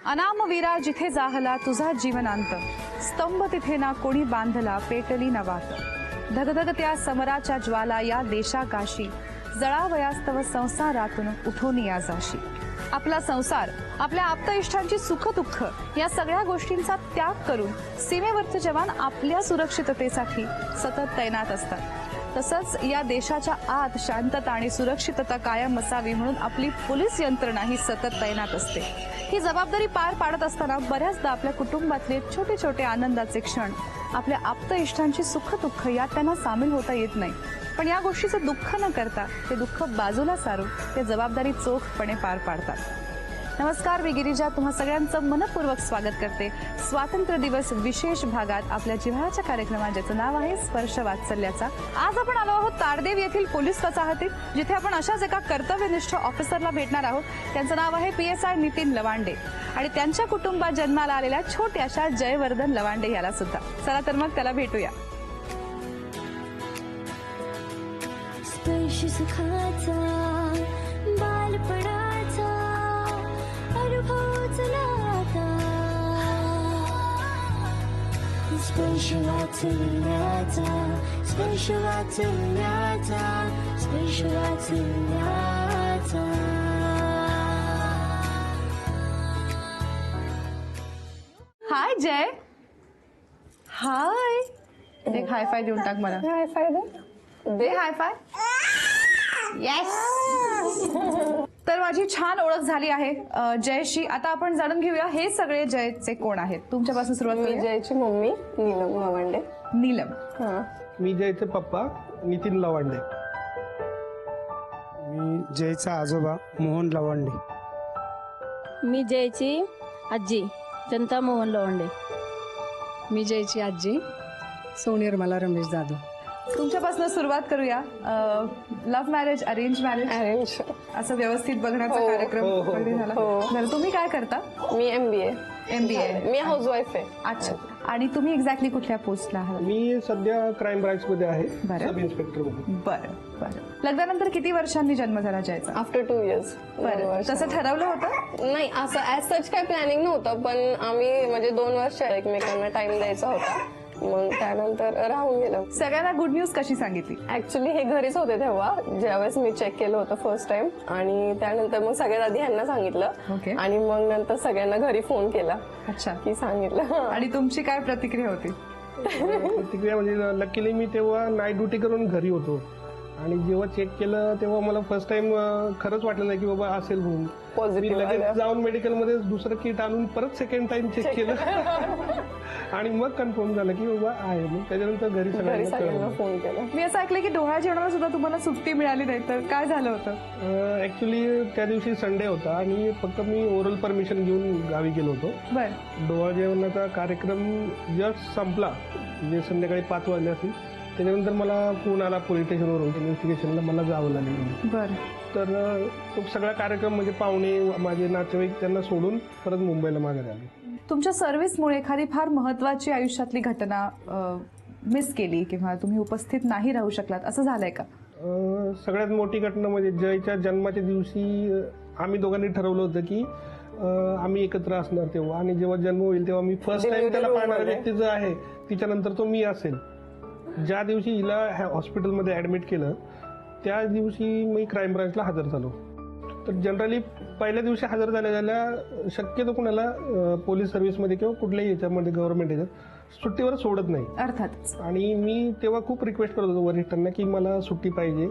अनामवीरा जिथे जाहला तुझा जीवनांत, स्तंभ तिथे ना कोणी बांधला पेटली न वाट. धगधगत्या समराच्या ज्वाला या देशाकाशी, जळावयास्तव संसारातून उठून या जाशी. आपला संसार, आपल्या आप्तइष्टांची सुख दुःख या सगळ्या गोष्टींचा त्याग करून सीमेवरचे जवान आपल्या सुरक्षिततेसाठी सतत तैनात असतात. तसंच या देशाच्या आत शांतता आणि सुरक्षितता कायम असावी म्हणून आपली पोलीस यंत्रणा ही सतत तैनात असते. ही जबाबदारी पार पाडत असताना बऱ्याचदा आपल्या कुटुंबातले छोटे छोटे आनंदाचे क्षण, आपल्या आप्तइष्टांची सुख दुःख यात त्यांना सामील होता येत नाही. पण या गोष्टीचं दुःख न करता ते दुःख बाजूला सारून ते जबाबदारी चोखपणे पार पाडतात. नमस्कार, मी गिरिजा तुम्हा सगळ्यांचं मनपूर्वक स्वागत करते स्वातंत्र्य दिवस विशेष भागात आपल्या जिव्हाळ्याच्या कार्यक्रमात, ज्याचं नाव आहे स्पर्श वात्सल्याचा. आज आपण आलो आहोत ताडदेव येथील पोलीस वसाहतीत, जिथे आपण अशाच एका कर्तव्यनिष्ठ ऑफिसरला भेटणार आहोत. त्यांचं नाव आहे PSI नितीन लवांडे आणि त्यांच्या कुटुंबात जन्माला आलेल्या छोट्याशा जयवर्धन लवांडे याला सुद्धा. चला तर मग त्याला भेटूया. स्पर्श सुखाचा बालपणाचा अनुभव चला आता. स्पर्श वाचल्याचा, स्पर्श वाचल्याचा, स्पर्श वाचल्याचा. हाय जय. हाय. एक हाय फाय देऊन टाक मला. हाय फाय दे हाय फाय. येस. तर माझी छान ओळख झाली आहे जयशी. आता आपण जाणून घेऊया हे सगळे जयचे कोण आहेत. तुमच्यापासून सुरुवात मी करूया. जयची मम्मी नीलम लवांडे. नीलम. हा. मी जयचे पप्पा नितीन लवांडे. मी जयचा आजोबा मोहन लवांडे. मी जयची आजी जनता मोहन लवंडे. मी जयची आजी सोनिर्मला रमेश जाधव. तुमच्यापासून सुरुवात करूया. Love marriage, arrange marriage, arrange. असं व्यवस्थित बघण्याचा हो, कार्यक्रम हो, हो, वगैरे झाला. हो. बरं, तुम्ही काय करता? मी MBA. MBA. मी हाऊसवाईफ आहे. अच्छा. आणि तुम्ही एक्झॅक्टली कुठल्या पोस्टला आहात? मी सध्या क्राईम ब्रांच मध्ये आहे, बरं. सब इन्स्पेक्टर मध्ये. बरं बरं. लग्नानंतर किती वर्षांनी जन्म झाला जयचा? After 2 years. बरं. तसं ठरवलं होतं? नाही, असं ऍज सच काही प्लॅनिंग नव्हतं, पण आम्ही म्हणजे 2 वर्ष एकमेकांना टाइम द्यायचा होता. मग त्यानंतर राहून गेलं. सगळ्यांना गुड न्यूज कशी सांगितली? ऍक्च्युली हे घरीच होते तेव्हा, ज्यावेळेस मी चेक केलं होतं फर्स्ट टाइम, आणि त्यानंतर मग सगळ्यात आधी ह्यांना सांगितलं. ओके. आणि मग नंतर सगळ्यांना घरी फोन केला अच्छा. की सांगितलं. आणि तुमची काय प्रतिक्रिया होती? प्रतिक्रिया म्हणजे लकीली मी तेव्हा नाईट ड्युटी करून घरी होतो आणि जेव्हा चेक केलं तेव्हा मला फर्स्ट टाइम खरंच वाटलं नाही की बाबा असेल म्हणून. मी पॉझिटिव्ह लगेच जाऊन मेडिकल मध्ये दुसरं किट आणून परत सेकंड टाइम चेक केलं आणि मग कन्फर्म झालं की बाबा आहे. मग त्याच्यानंतर घरी सगळ्यांना सगळ्यांना फोन केला. मी असं ऐकलं की डोहाळ जेवणाला सुद्धा तुम्हाला सुट्टी मिळाली नाही, तर काय झालं होतं? ऍक्च्युली त्या दिवशी संडे होता आणि फक्त मी ओरल परमिशन घेऊन गावी गेलो होतो. बरं. डोहाळ जेवणाचा कार्यक्रम जस्ट संपला, म्हणजे संध्याकाळी 5 वाजले असेल. त्याच्यानंतर मला फोन आला पोलीस स्टेशनवरून, इन्व्हेस्टिगेशनला मला जावं लागेल. बरं. तर तो सगळा कार्यक्रम म्हणजे पाहुणे, माझे नातेवाईक त्यांना सोडून परत मुंबईला माघारी आले. तुमच्या सर्व्हिसमुळे एखादी फार महत्वाची आयुष्यातली घटना मिस केली किंवा तुम्ही उपस्थित नाही राहू शकलात, असं झालंय का? सगळ्यात मोठी घटना म्हणजे जयच्या जन्माच्या दिवशी आम्ही दोघांनी ठरवलं होतं की आम्ही एकत्र असणार तेव्हा, आणि जेव्हा जन्म होईल तेव्हा मी फर्स्ट टाइम त्याला पाहणारा व्यक्ती जो आहे तिच्यानंतर तो मी असेल. ज्या दिवशी हिला हॉस्पिटलमध्ये ऍडमिट केलं त्या दिवशी मी क्राईम ब्रांचला हजर झालो. तर जनरली पहिल्या दिवशी हजर झाल्या शक्यतो कुणाला पोलीस सर्व्हिसमध्ये किंवा कुठल्याही याच्यामध्ये गव्हर्नमेंट याच्यात सुट्टीवर सोडत नाही अर्थातच. आणि मी तेव्हा खूप रिक्वेस्ट करत होतो वरिष्ठांना की मला सुट्टी पाहिजे,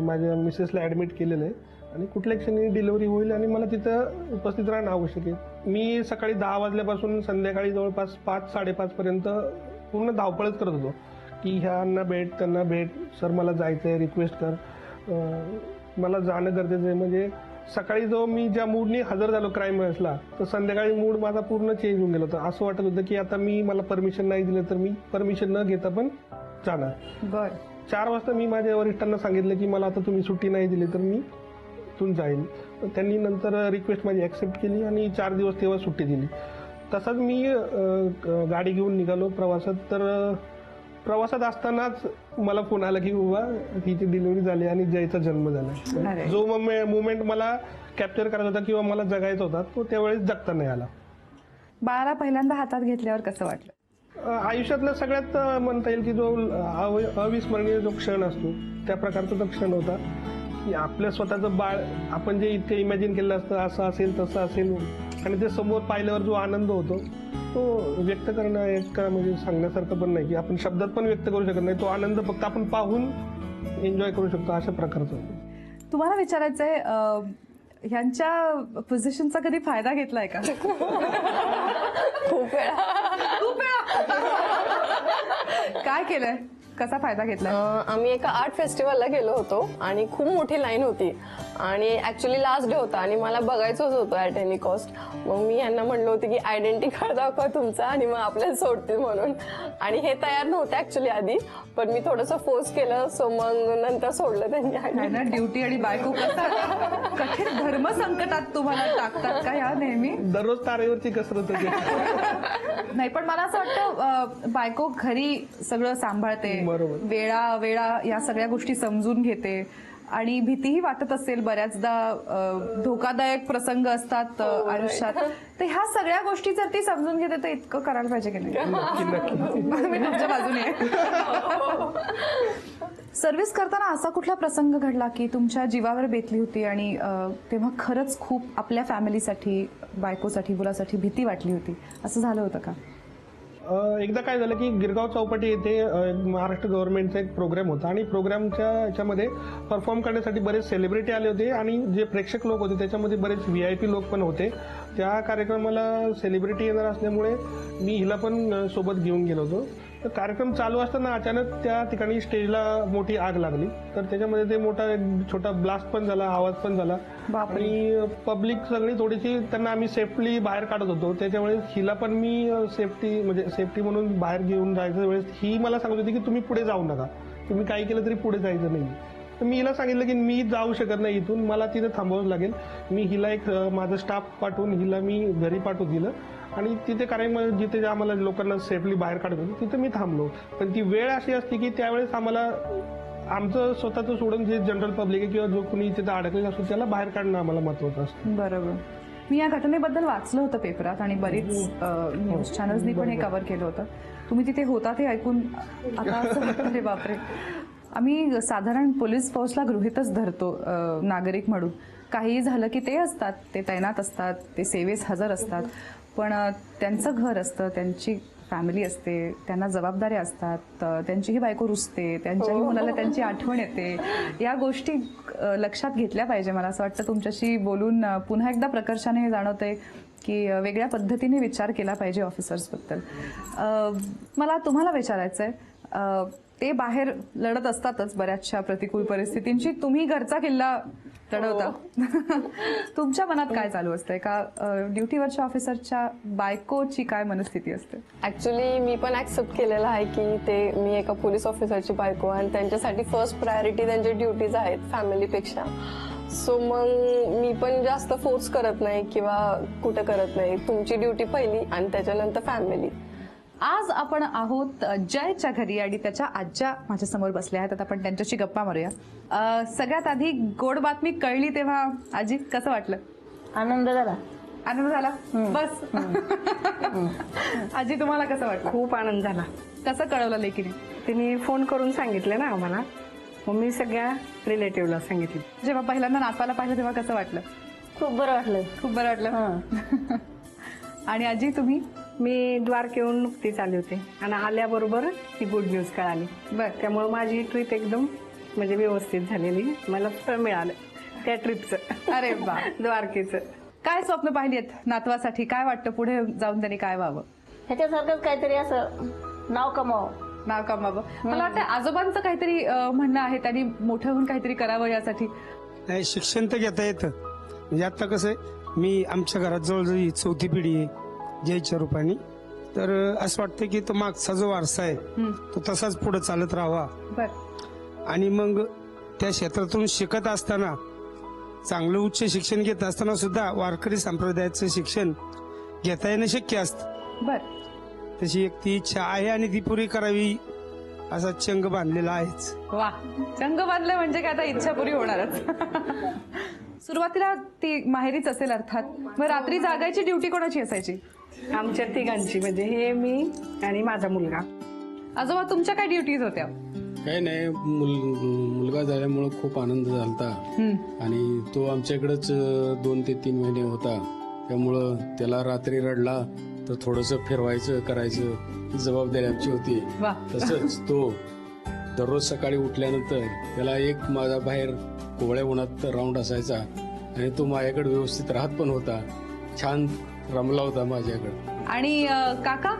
माझ्या मिसेसला ॲडमिट केलेलं आहे आणि कुठल्या क्षणी डिलिव्हरी होईल आणि मला तिथं उपस्थित राहणं आवश्यक आहे. मी सकाळी 10 वाजल्यापासून संध्याकाळी जवळपास 5-5:30 पर्यंत पूर्ण धावपळच करत होतो की ह्यांना भेट, त्यांना भेट, सर मला जायचं आहे, रिक्वेस्ट कर, मला जाणं गरजेचं आहे. म्हणजे सकाळी जो मी ज्या मूडनी हजर झालो क्राईम ब्रांचला, तर संध्याकाळी मूड माझा पूर्ण चेंज होऊन गेला होता. असं वाटत होतं की आता मला परमिशन नाही दिलं तर मी परमिशन न घेता पण जाणार. बरं. 4 वाजता मी माझ्या वरिष्ठांना सांगितलं की मला आता तुम्ही सुट्टी नाही दिली तर मी इथून जाईल. त्यांनी नंतर रिक्वेस्ट माझी ऍक्सेप्ट केली आणि 4 दिवस तेव्हा सुट्टी दिली. तसाच मी गाडी घेऊन निघालो प्रवासात. तर प्रवासात असतानाच मला फोन आला की बाबा हिची डिलिव्हरी झाली आणि जयचा जन्म झाला. जो मोमेंट मला कॅप्चर करायचा होता किंवा मला जगायचा होता तो त्यावेळेस जगता नाही आला. बाळाला पहिल्यांदा हातात घेतल्यावर कसं वाटलं? आयुष्यातला सगळ्यात म्हणता येईल की जो अविस्मरणीय जो क्षण असतो त्या प्रकारचा तो क्षण होता की आपल्या स्वतःचं बाळ आपण जे इतकं इमॅजिन केलं असतं असं असेल तसं असेल आणि ते समोर पाहिल्यावर जो आनंद होतो तो व्यक्त करणं एक म्हणजे सांगण्यासारखं पण नाही की आपण शब्दात पण व्यक्त करू शकत नाही. तो आनंद फक्त आपण पाहून एन्जॉय करू शकतो अशा प्रकारचा. तुम्हाला विचारायचंय ह्यांच्या पोझिशनचा कधी फायदा घेतलाय का? खूप वेळा. काय केलंय? कसा फायदा घेतलाय? आम्ही एका आर्ट फेस्टिवलला गेलो होतो आणि खूप मोठी लाईन होती आणि ऍक्च्युली लास्ट डे होता आणि मला बघायचंच होतं ऍट एनी कॉस्ट. मग मी यांना म्हणलं होतं की आयडेंटिटी कार्ड दाखवा तुमचा आणि मग आपल्याला सोडतील म्हणून. आणि हे तयार नव्हते ऍक्च्युली आधी, पण मी थोडंसं फोर्स केलं, सो मग नंतर सोडलं त्यांनी. ना ड्युटी आणि बायको कसं कठीण धर्म संकटात तुम्हाला टाकतात का या नेहमी? दररोज तारेवरची कसरत होती. नाही, पण मला असं वाटतं बायको घरी सगळं सांभाळते, बरोबर. वेळा या सगळ्या गोष्टी समजून घेते आणि भीतीही वाटत असेल बऱ्याचदा, धोकादायक प्रसंग असतात आयुष्यात, तर ह्या सगळ्या गोष्टी जर ती समजून घेते तर इतकं करायला पाहिजे की नाही? मी तुमच्या बाजूने आहे. सर्व्हिस करताना असा कुठला प्रसंग घडला की तुमच्या जीवावर बेतली होती आणि तेव्हा खरंच खूप आपल्या फॅमिलीसाठी, बायकोसाठी, मुलासाठी भीती वाटली होती, असं झालं होतं का? एकदा काय झालं की गिरगाव चौपाटी येथे महाराष्ट्र गव्हर्नमेंटचा एक प्रोग्राम होता आणि प्रोग्रामच्या याच्यामध्ये परफॉर्म करण्यासाठी बरेच सेलिब्रिटी आले होते आणि जे प्रेक्षक लोक होते त्याच्यामध्ये बरेच VIP लोक पण होते. त्या कार्यक्रमाला सेलिब्रिटी येणार असल्यामुळे मी हिला पण सोबत घेऊन गेलो होतो. तर कार्यक्रम चालू असताना अचानक त्या ठिकाणी स्टेजला मोठी आग लागली, तर त्याच्यामध्ये ते मोठा एक छोटा ब्लास्ट पण झाला, आवाज पण झाला आणि पब्लिक सगळी थोडीशी त्यांना आम्ही सेफ्टली बाहेर काढत होतो. त्याच्यामुळे हिला पण मी सेफ्टी म्हणून बाहेर घेऊन जायच्या वेळेस ही मला सांगत होती की तुम्ही पुढे जाऊ नका, तुम्ही काही केलं तरी पुढे जायचं नाही. तर मी हिला सांगितलं की मी जाऊ शकत नाही इथून, मला तिथे थांबावंच लागेल. मी हिला एक माझा स्टाफ पाठवून हिला मी घरी पाठवून दिलं आणि तिथे कार्यक्रम जिथे आम्हाला लोकांना सेफली बाहेर काढत होते तिथे मी थांबलो. पण ती वेळ अशी असते की त्यावेळेस आम्हाला आमचं स्वतःचं सोडून जे जनरल पब्लिक आहे किंवा जो कोणी तिथे अडकलेला असतो त्याला बाहेर काढणं आम्हाला महत्वाचं असतं. बरोबर. मी या घटनेबद्दल वाचलं होतं पेपरात आणि बरीच न्यूज चॅनल्सनी पण हे कव्हर केलं होतं. तुम्ही तिथे होता ते ऐकून आता असं वाटतं रे बापरे. आम्ही साधारण पोलीस फौजला गृहीतच धरतो नागरिक म्हणून, काहीही झालं की ते असतात, ते तैनात असतात, ते सेवेस हजर असतात, पण त्यांचं घर असतं, त्यांची फॅमिली असते, त्यांना जबाबदाऱ्या असतात, त्यांचीही बायको रुसते, त्यांच्याही मुलाला त्यांची आठवण येते. या गोष्टी लक्षात घेतल्या पाहिजे. मला असं वाटतं तुमच्याशी बोलून पुन्हा एकदा प्रकर्षाने हे जाणवतंय की वेगळ्या पद्धतीने विचार केला पाहिजे ऑफिसर्सबद्दल. मला तुम्हाला विचारायचंय, ते बाहेर लढत असतातच बऱ्याचशा प्रतिकूल परिस्थितींची, तुम्ही घरचा किल्ला लढवता. तुमच्या मनात काय चालू असतंय का ड्युटीवरच्या ऑफिसरच्या बायकोची काय मनस्थिती असते? ऍक्च्युली मी पण ऍक्सेप्ट केलेलं आहे की ते मी एका पोलीस ऑफिसरची बायको आणि त्यांच्यासाठी फर्स्ट प्रायोरिटी त्यांच्या ड्युटीज आहेत फॅमिलीपेक्षा. सो मग मी पण जास्त फोर्स करत नाही किंवा कुठं करत नाही. तुमची ड्युटी पहिली आणि त्याच्यानंतर फॅमिली. आज आपण आहोत जयच्या घरी आणि त्याच्या आज्या माझ्या समोर बसल्या आहेत. आता आपण त्यांच्याशी गप्पा मारूया. सगळ्यात आधी गोड बातमी कळली तेव्हा आजी कसं वाटलं? आनंद झाला. आनंद झाला बस. आजी तुम्हाला कसं वाटलं? खूप आनंद झाला. कसं कळवलं लेकीने? तिने फोन करून सांगितलं ना आम्हाला, मग मी सगळ्या रिलेटिव्हला सांगितलं. जेव्हा पहिल्यांदा नातवाला पाहिलं तेव्हा कसं वाटलं? खूप बरं वाटलं. खूप बरं वाटलं. आणि आजी तुम्ही? मी द्वारकेहून नुकतीच आले होते आणि आल्याबरोबर ही गुड न्यूज कळाली. बरं. त्यामुळे माझी ट्रिप एकदम म्हणजे व्यवस्थित झालेली. मला फळ मिळालं त्या ट्रिपचं. अरे वा. द्वारकेचं. काय स्वप्न पाहिली आहेत नातवासाठी? काय वाटतं पुढे जाऊन त्यांनी काय व्हावं? ह्याच्यासारखंच काहीतरी असं नाव कमावं. नाव कमावं. मला वाटतं आजोबांचं काहीतरी म्हणणं आहे, त्यांनी मोठं होऊन काहीतरी करावं यासाठी. नाही, शिक्षण तर घेता येतं. म्हणजे आता कसं आहे, मी आमच्या घरात जवळजवळ ही 4थी पिढी आहे जयच्या रूपाने, तर असं वाटतं की तो मागचा जो वारसा आहे तो तसाच पुढे चालत राहावा. बरं. आणि मग त्या क्षेत्रातून शिकत असताना, चांगलं उच्च शिक्षण घेत असताना सुद्धा वारकरी संप्रदायाचं शिक्षण घेता येणं शक्य असतं. बरं. तशी एक ती इच्छा आहे आणि ती पुरी करावी असा चंग बांधलेला आहेच. वा. चंग बांधलं म्हणजे काय, आता इच्छा पुरी होणारच. सुरुवातीला ती माहेरीच असेल अर्थात. मग रात्री जागायची ड्युटी कोणाची असायची? आमच्या तिघांची म्हणजे हे मी आणि माझा मुलगा. आजोबा तुमच्या काय ड्युटीज होत्या? काही नाही, मुलगा झाल्यामुळं खूप आनंद झालता आणि तो आमच्याकडेच 2 ते 3 महिने होता. त्यामुळं त्याला रात्री रडला तर थोडंसं फिरवायचं करायचं ही जबाबदारी आमची होती. वा. तसंच तो दररोज सकाळी उठल्यानंतर त्याला एक माझा बाहेर कोवळ्या उन्हात राऊंड असायचा आणि तो माझ्याकडे व्यवस्थित राहत पण होता. छान रमला होता माझ्याकडे. आणि काका?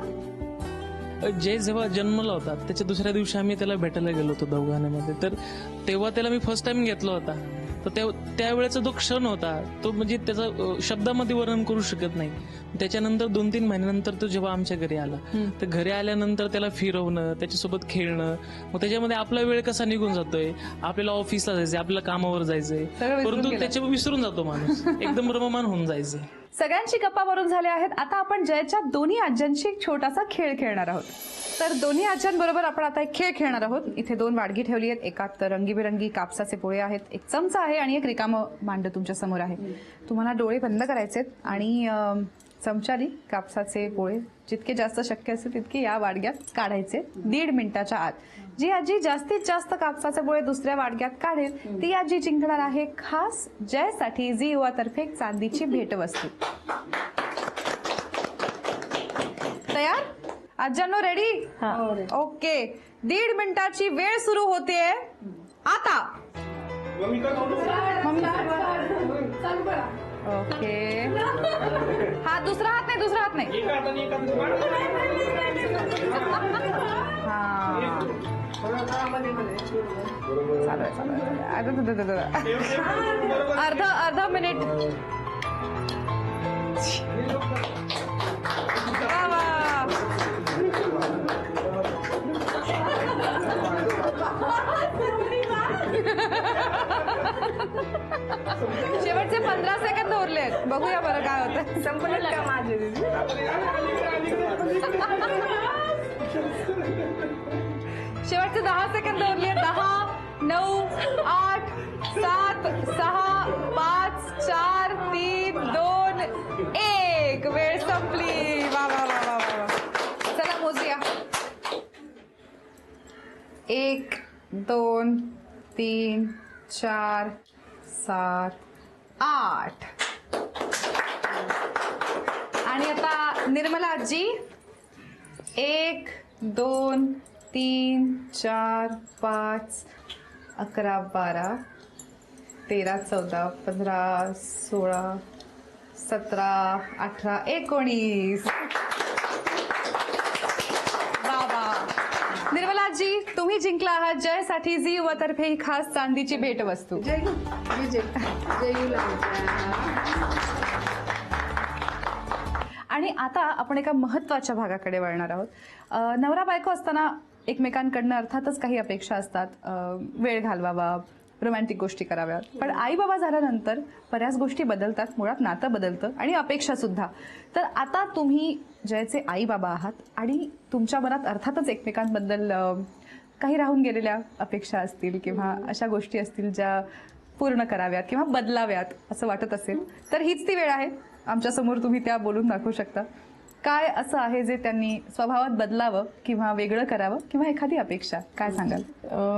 जय जेव्हा जन्मला होता त्याच्या दुसऱ्या दिवशी आम्ही त्याला भेटायला गेलो होतो दवाखान्यामध्ये. तर तेव्हा त्याला मी फर्स्ट टाइम घेतला होता. तर त्यावेळेचा जो क्षण होता तो म्हणजे त्याचा शब्दामध्ये वर्णन करू शकत नाही. त्याच्यानंतर 2-3 महिन्यानंतर तो जेव्हा आमच्या घरी आला तर घरी आल्यानंतर त्याला फिरवणं, त्याच्यासोबत खेळणं, मग त्याच्यामध्ये आपला वेळ कसा निघून जातोय. आपल्याला ऑफिसला जायचंय, आपल्याला कामावर जायचंय, परंतु त्याच्या विसरून जातो माणूस. एकदम रममान होऊन जायचंय. सगळ्यांची गप्पा मारून झाल्या आहेत. आता आपण जयच्या दोन्ही आज्यांशी एक छोटासा खेळ खेळणार आहोत. तर दोन्ही आज्यांबरोबर आपण आता एक खेळ खेळणार आहोत. इथे 2 वाडगी ठेवली आहेत. एकात रंगीबेरंगी कापसाचे पोळे आहेत, एक चमचा आहे आणि एक रिकामं भांड तुमच्या समोर आहे. तुम्हाला डोळे बंद करायचेत आणि चमच्यानी कापसाचे पोळे जितके जास्त शक्य असेल तितके या वाडग्यात काढायचे 1.5 मिनिटाच्या आत. जी आजी जास्तीत जास्त कापसाचे पोळे दुसऱ्या वाडग्यात काढेल ती आजी जिंकणार आहे खास जयसाठी झी युवा तर्फे चांदीची भेटवस्तू. तयार? आज्यांनो रेडी? ओके. 1.5 मिनिटाची वेळ सुरू होतेय आता. ओके. हा दुसरा हात नाही, दुसरा हात नाही. अर्धा मिनिट. वा वा. शेवटचे 15 सेकंद उरले. बघूया बरं काय होतं. संपलं का माझे? शेवटचे 10 सेकंद उरले. 10, 9, 8, 7, 6, 5, 4, 3, 2, 1. वेळ संपली. वा वा वा वा वा. चला मोजूया. 1, 2, 3, 4, 7, 8. आणि आता निर्मला आजी 1, 2, 3, 4, 5, 11, 12, 13, 14, 15, 16, 17, 18, 19. बाबा. निर्मला आजी तुम्ही जिंकला आहात जयसाठी झी युवा तर्फे ही खास चांदीची भेटवस्तू. आणि आता आपण एका महत्वाच्या भागाकडे वळणार आहोत. नवरा बायको असताना एकमेकांकडनं अर्थातच काही अपेक्षा असतात. वेळ घालवावा, रोमॅन्टिक गोष्टी कराव्यात. पण आई बाबा झाल्यानंतर बऱ्याच गोष्टी बदलतात, मुळात नातं बदलतं आणि अपेक्षा सुद्धा. तर आता तुम्ही जयचे आई बाबा आहात आणि तुमच्या मनात अर्थातच एकमेकांबद्दल काही राहून गेलेल्या अपेक्षा असतील किंवा अशा गोष्टी असतील ज्या पूर्ण कराव्यात किंवा बदलाव्यात असं वाटत असेल तर हीच ती वेळ आहे. आमच्यासमोर तुम्ही त्या बोलून दाखवू शकता. काय असं आहे जे त्यांनी स्वभावात बदलावं किंवा वेगळं करावं किंवा एखादी अपेक्षा काय सांगाल?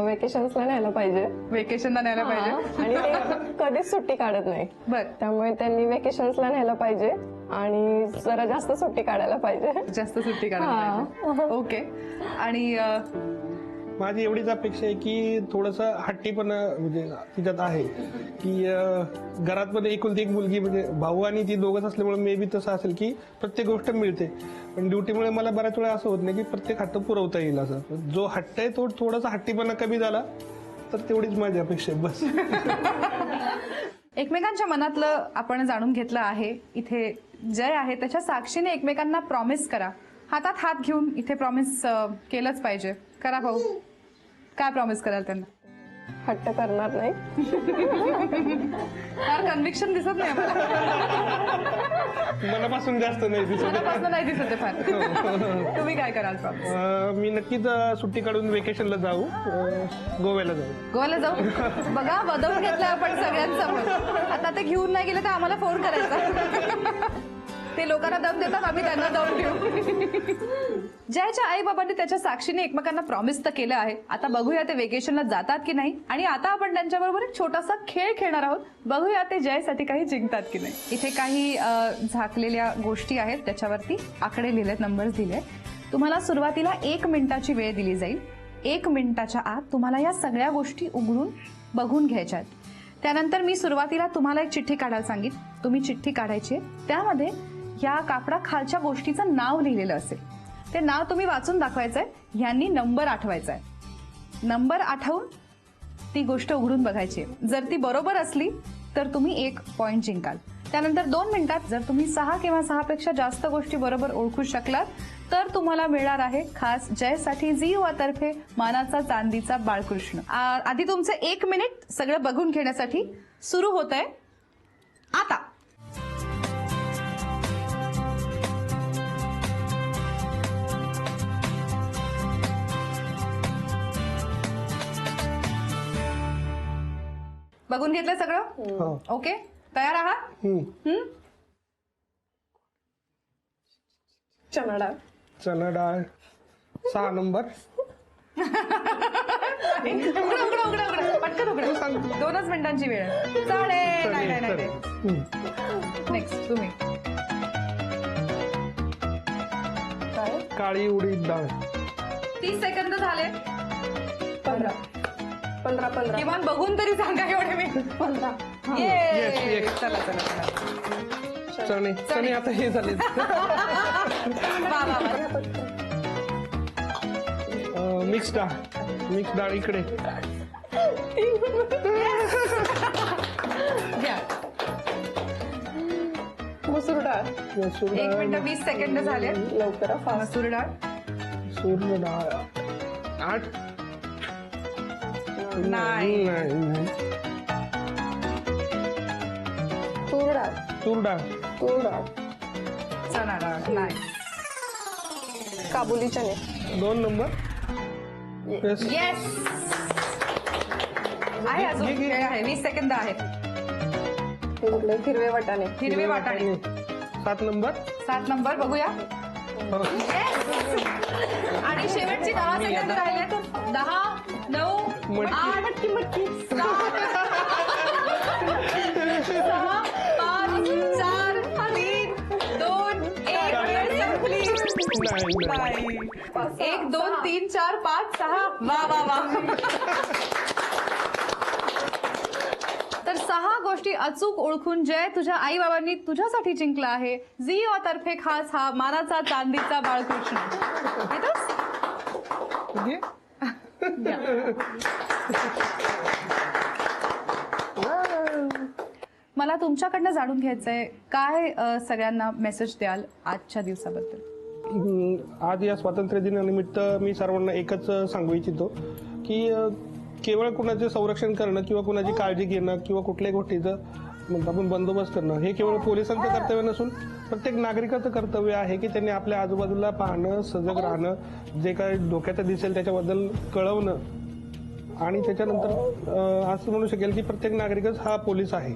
वेकेशन्सला न्यायला पाहिजे. वेकेशनला न्यायला पाहिजे. आणि ते कधीच सुट्टी काढत नाही. बरं. त्यामुळे त्यांनी वेकेशन्सला न्यायला पाहिजे आणि जरा जास्त सुट्टी काढायला पाहिजे. जास्त सुट्टी काढायला पाहिजे. ओके. आणि माझी एवढीच अपेक्षा आहे की थोडंसं हट्टीपणा म्हणजे तिच्यात आहे की घरात पण एकुलती एक मुलगी म्हणजे भाऊ आणि ती दोघंच असल्यामुळे मे बी तसं असेल की प्रत्येक गोष्ट मिळते. पण ड्युटीमुळे मला बऱ्याच वेळा असं होत नाही की प्रत्येक हट्ट पुरवता येईल. असं जो हट्ट आहे तो थोडासा हट्टीपणा कमी झाला तर तेवढीच माझी अपेक्षा आहे बस. एकमेकांच्या मनातलं आपण जाणून घेतलं आहे. इथे जय आहे त्याच्या साक्षीने एकमेकांना प्रॉमिस करा. हातात हात घेऊन इथे प्रॉमिस केलंच पाहिजे. करा भाऊ. काय प्रॉमिस कराल त्यांना? हट्ट करणार नाही. फार कन्व्हिक्शन दिसत नाही मनापासून जास्त नाही दिसत. मनापासून नाही दिसत आहे फार. तुम्ही काय कराल प्रॉमिस? मी नक्कीच सुट्टी काढून वेकेशनला जाऊ, गोव्याला जाऊ. गोव्याला जाऊ. बघा बदलून घेतलं आपण सगळ्यांसमोर. आता ते घेऊन नाही गेले तर आम्हाला फोन करायचा. ते लोकांना दम देतात, आम्ही त्यांना दम देऊ. जयच्या आई बाबांनी त्याच्या साक्षीने एकमेकांना प्रॉमिस तर केलं आहे. आता बघूया ते वेकेशनला जातात की नाही. आणि आता आपण त्यांच्याबरोबर एक छोटासा खेळ खेळणार आहोत. बघूया ते जयसाठी काही जिंकतात की नाही. इथे काही झाकलेल्या गोष्टी आहेत, त्याच्यावरती आकडे लिहिलेत, नंबर्स दिले. तुम्हाला सुरुवातीला 1 मिनिटाची वेळ दिली जाईल. 1 मिनिटाच्या आत तुम्हाला या सगळ्या गोष्टी उघडून बघून घ्यायच्या आहेत. त्यानंतर मी सुरुवातीला तुम्हाला एक चिठ्ठी काढायला सांगित. तुम्ही चिठ्ठी काढायची आहे. त्यामध्ये या कापडा खालच्या गोष्टीचं नाव लिहिलेलं असेल. ते नाव तुम्ही वाचून दाखवायचंय. यांनी नंबर आठवायचा आहे. नंबर आठवून ती गोष्ट उघडून बघायची आहे. जर ती बरोबर असली तर तुम्ही 1 पॉइंट जिंकाल. त्यानंतर 2 मिनिटात जर तुम्ही 6 किंवा 6 पेक्षा जास्त गोष्टी बरोबर ओळखू शकलात तर तुम्हाला मिळणार आहे खास जयसाठी झी युवातर्फे मानाचा चांदीचा बाळकृष्ण. आधी तुमचे 1 मिनिट सगळं बघून घेण्यासाठी सुरू होत आहे आता. बघून घेतलं सगळं? ओके, तयार आहात? चणा डाळ. चणा डाळ 6 नंबर. उघडा पटकन उघडा. 2च मिनिटांची वेळ आहे. चालेल. नाही. नेक्स्ट तुम्ही. काळी उडीद डाळ. 30 सेकंद झाले. 15 किमान बघून तरी सांगा एवढे मी. 15. ये चला. चणे आता हे झाले. मिक्स डाळ इकडे. घ्या. मसूर डाळ. 1 मिनिट 20 सेकंद झाले. लवकर मसूर डाळ. सूर्ण डाळ 8. नाही. तूर डाळ. तूर डाळ. चणा डाळ नाही. काबुली चणे. 2 नंबर. येस. आहे अजून वेळ आहे. 20 सेकंद आहेत. हिरवे वाटाणे. 7 नंबर. 7 नंबर बघूया. आणि शेवटची 10 सेकंद राहिले. 10, 9, 8, 7, 6, 5, 4, 3, 2, 1. 1, 2, 3, 4, 5, 6. वा. तर 6 गोष्टी अचूक ओळखून जय तुझ्या आई बाबांनी तुझ्यासाठी जिंकला आहे झी युवातर्फे खास हा मानाचा चांदीचा बाळकृष्ण. मला तुमच्याकडनं जाणून घ्यायचंय काय सगळ्यांना मेसेज द्याल आजच्या दिवसाबद्दल? आज या स्वातंत्र्य दिनानिमित्त मी सर्वांना एकच सांगू इच्छितो की केवळ कुणाचे संरक्षण करणं किंवा कुणाची काळजी घेणं किंवा कुठल्याही गोष्टीचं आपण बंदोबस्त करणं हे केवळ पोलिसांचं कर्तव्य नसून प्रत्येक नागरिकाचं कर्तव्य आहे की त्यांनी आपल्या आजूबाजूला पाहणं, सजग राहणं, जे काही धोक्याचं दिसेल त्याच्याबद्दल कळवणं. आणि त्याच्यानंतर असं म्हणू शकेल की प्रत्येक नागरिकच हा पोलीस आहे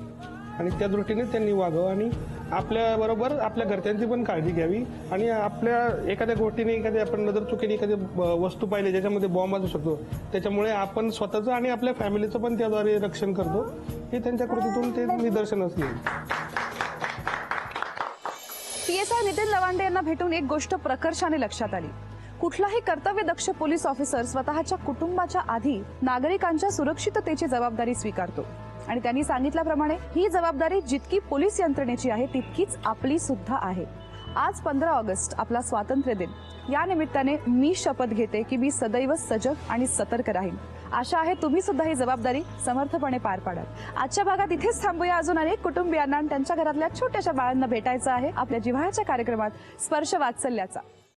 आणि त्या दृष्टीने त्यांनी वागावं आणि आपल्याबरोबर आपल्या घरच्यांची पण काळजी घ्यावी. आणि आपल्या एखाद्या गोष्टीने एखाद्या आपण नजर चुकीने एखादी वस्तू पाहिली ज्याच्यामध्ये बॉम्ब असू शकतो त्याच्यामुळे आपण स्वतःचं आणि आपल्या फॅमिलीचं पण त्याद्वारे रक्षण करतो. हे त्यांच्या कृतीतून ते निदर्शन असले. PSI नितीन लवांडे यांना भेटून एक गोष्ट प्रकर्षाने लक्षात आली. कुठलाही कर्तव्यदक्ष पोलीस ऑफिसर स्वतःच्या कुटुंबाच्या आधी नागरिकांच्या सुरक्षिततेची जबाबदारी स्वीकारतो आणि त्यांनी सांगितल्याप्रमाणे ही जबाबदारी जितकी पोलीस यंत्रणेची आहे तितकीच आपली सुद्धा आहे. आज 15 ऑगस्ट आपला स्वातंत्र्य दिन. या निमित्ताने मी शपथ घेते की मी सदैव सजग आणि सतर्क राहीन. आशा आहे तुम्ही सुद्धा ही जबाबदारी समर्थपणे पार पाडाल. आजच्या भागात इथेच थांबूया. अजून अनेक कुटुंबियांना त्यांच्या घरातल्या छोट्याशा बाळांना भेटायचं आहे आपल्या जिव्हाळ्याच्या कार्यक्रमात स्पर्श वात्सल्याचा.